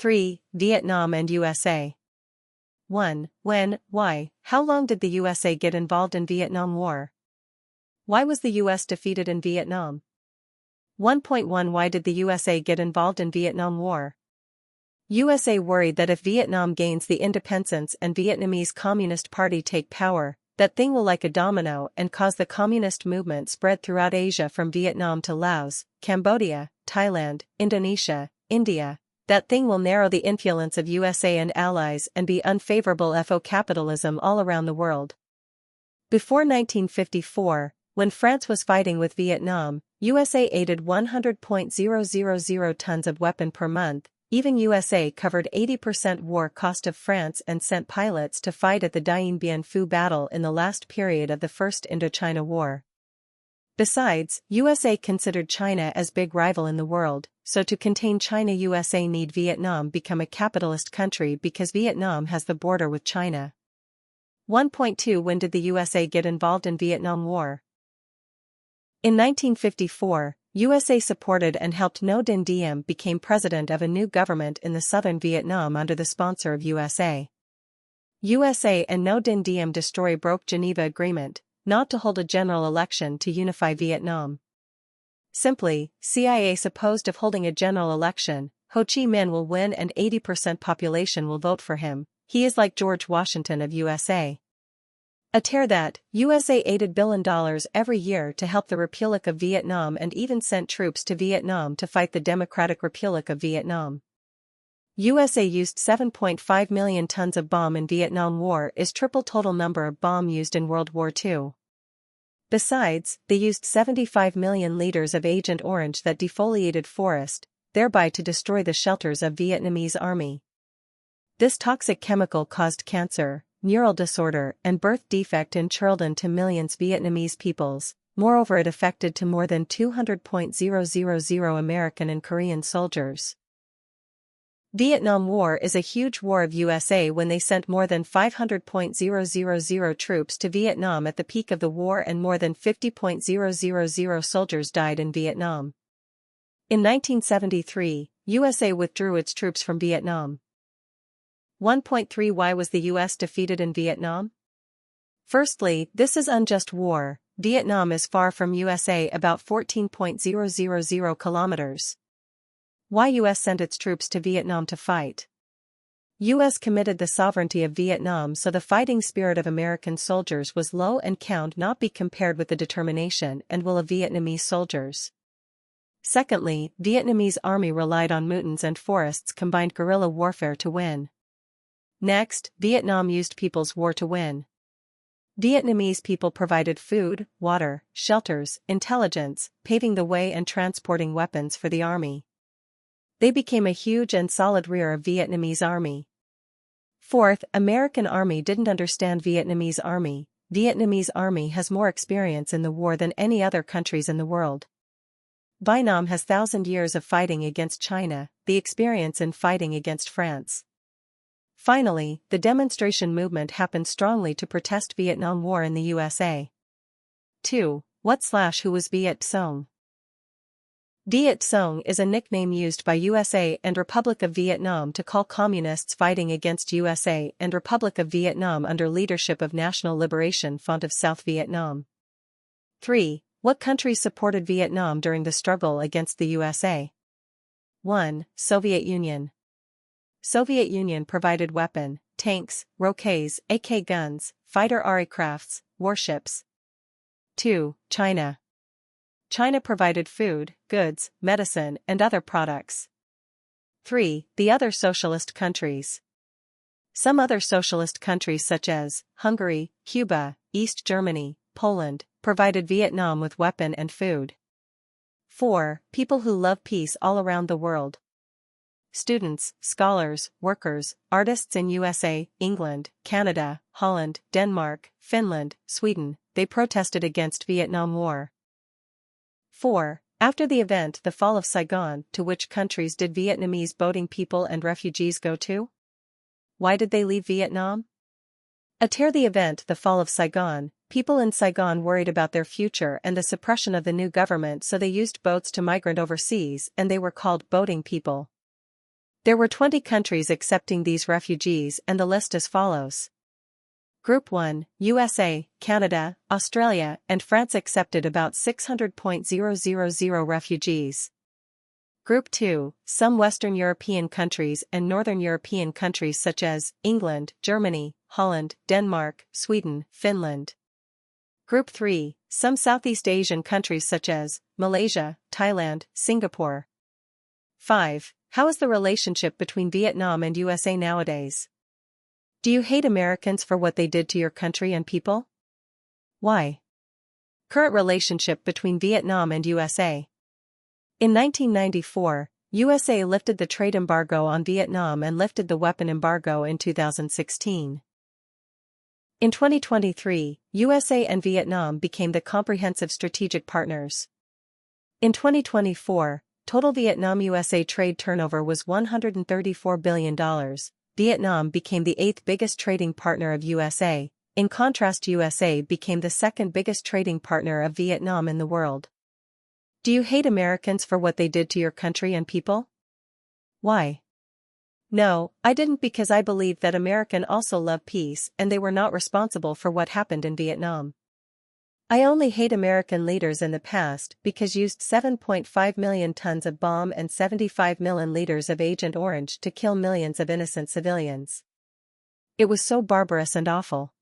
3. Vietnam and USA. 1. When, why, how long did the USA get involved in Vietnam War? Why was the US defeated in Vietnam? 1.1 Why did the USA get involved in Vietnam War? USA worried that if Vietnam gains the independence and Vietnamese Communist Party take power, that thing will like a domino and cause the communist movement spread throughout Asia from Vietnam to Laos, Cambodia, Thailand, Indonesia, India. That thing will narrow the influence of USA and allies and be unfavorable for capitalism all around the world. Before 1954, when France was fighting with Vietnam, USA aided 100.000 tons of weapon per month. Even USA covered 80% war cost of France and sent pilots to fight at the Dien Bien Phu Battle in the last period of the First Indochina War. Besides, USA considered China as big rival in the world, so to contain China USA need Vietnam become a capitalist country because Vietnam has the border with China. 1.2 When did the USA get involved in Vietnam War? In 1954, USA supported and helped Ngo Dinh Diem became president of a new government in the southern Vietnam under the sponsor of USA. USA and Ngo Dinh Diem broke Geneva Agreement, not to hold a general election to unify Vietnam. Simply, CIA supposed of holding a general election, Ho Chi Minh will win and 80% population will vote for him, he is like George Washington of USA. That, USA aided $1 billion every year to help the Republic of Vietnam and even sent troops to Vietnam to fight the Democratic Republic of Vietnam. USA used 7.5 million tons of bomb in Vietnam War is triple total number of bomb used in World War II. Besides, they used 75 million liters of Agent Orange that defoliated forest, thereby to destroy the shelters of Vietnamese army. This toxic chemical caused cancer, neural disorder and birth defect in children to millions Vietnamese peoples. Moreover, it affected to more than 200,000 American and Korean soldiers. Vietnam War is a huge war of USA when they sent more than 500,000 troops to Vietnam at the peak of the war and more than 50,000 soldiers died in Vietnam. In 1973, USA withdrew its troops from Vietnam. 1.3 Why was the US defeated in Vietnam? Firstly, this is unjust war. Vietnam is far from USA about 14.000 kilometers. Why US sent its troops to Vietnam to fight? US committed the sovereignty of Vietnam, so the fighting spirit of American soldiers was low and count not be compared with the determination and will of Vietnamese soldiers. Secondly, Vietnamese army relied on mountains and forests combined guerrilla warfare to win. Next, Vietnam used people's war to win. Vietnamese people provided food, water, shelters, intelligence, paving the way and transporting weapons for the army. They became a huge and solid rear of Vietnamese army. Fourth, American army didn't understand Vietnamese army. Vietnamese army has more experience in the war than any other countries in the world. Vietnam has 1,000 years of fighting against China, the experience in fighting against France. Finally, the demonstration movement happened strongly to protest Vietnam War in the USA. 2. Who was Viet Cong? Viet Cong is a nickname used by USA and Republic of Vietnam to call communists fighting against USA and Republic of Vietnam under leadership of National Liberation Front of South Vietnam. 3. What countries supported Vietnam during the struggle against the USA? 1. Soviet Union. Soviet Union provided weapon, tanks, rockets, AK guns, fighter aircrafts, warships. 2. China. China provided food, goods, medicine, and other products. 3. The other socialist countries. Some other socialist countries such as Hungary, Cuba, East Germany, Poland, provided Vietnam with weapon and food. 4. People who love peace all around the world. Students, scholars, workers, artists in USA, England, Canada, Holland, Denmark, Finland, Sweden, they protested against Vietnam War. 4. After the event the fall of Saigon, to which countries did Vietnamese boating people and refugees go to? Why did they leave Vietnam? After the event the fall of Saigon, people in Saigon worried about their future and the suppression of the new government, so they used boats to migrate overseas and they were called boating people. There were 20 countries accepting these refugees, and the list as follows. Group 1, USA, Canada, Australia, and France accepted about 600,000 refugees. Group 2, some Western European countries and Northern European countries such as England, Germany, Holland, Denmark, Sweden, Finland. Group 3, some Southeast Asian countries such as Malaysia, Thailand, Singapore. 5. How is the relationship between Vietnam and USA nowadays? Do you hate Americans for what they did to your country and people? Why? Current relationship between Vietnam and USA. In 1994, USA lifted the trade embargo on Vietnam and lifted the weapon embargo in 2016. In 2023, USA and Vietnam became the comprehensive strategic partners. In 2024, total Vietnam-USA trade turnover was $134 billion. Vietnam became the 8th biggest trading partner of USA. In contrast, USA became the 2nd biggest trading partner of Vietnam in the world. Do you hate Americans for what they did to your country and people? Why? No, I didn't, because I believe that Americans also love peace and they were not responsible for what happened in Vietnam. I only hate American leaders in the past because used 7.5 million tons of bomb and 75 million liters of Agent Orange to kill millions of innocent civilians. It was so barbarous and awful.